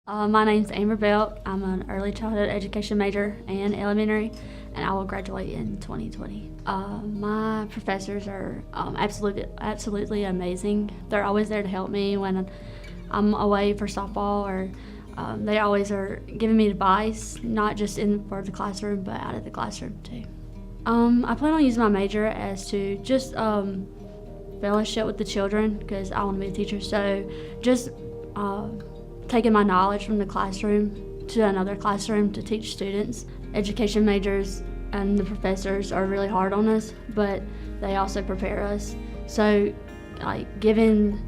My name's Amber Belk. I'm an early childhood education major and elementary, and I will graduate in 2020. My professors are absolutely amazing. They're always there to help me when I'm away for softball, or they always are giving me advice, not just for the classroom, but out of the classroom too. I plan on using my major as to just fellowship with the children, because I want to be a teacher. So just taking my knowledge from the classroom to another classroom to teach students. Education majors and the professors are really hard on us, but they also prepare us. So given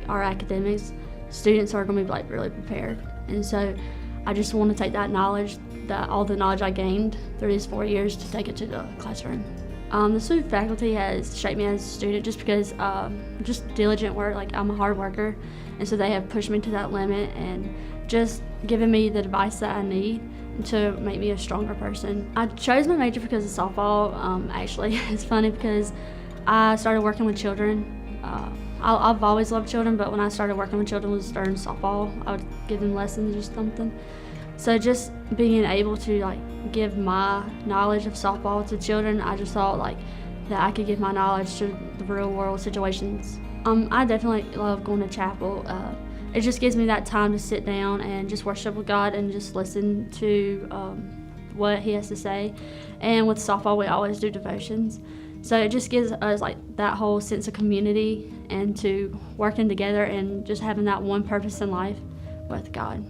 our academics, students are going to be really prepared. And so I just want to take that knowledge, all the knowledge I gained through these 4 years, to take it to the classroom. The SWU faculty has shaped me as a student just because just diligent work. I'm a hard worker, and so they have pushed me to that limit and just given me the advice that I need to make me a stronger person. I chose my major because of softball. Actually, it's funny because I started working with children. I've always loved children, but when I started working with children was during softball. I would give them lessons or something. So just being able to give my knowledge of softball to children, I just thought that I could give my knowledge to the real world situations. I definitely love going to chapel. It just gives me that time to sit down and just worship with God and just listen to what He has to say. And with softball, we always do devotions. So it just gives us that whole sense of community and to working together and just having that one purpose in life with God.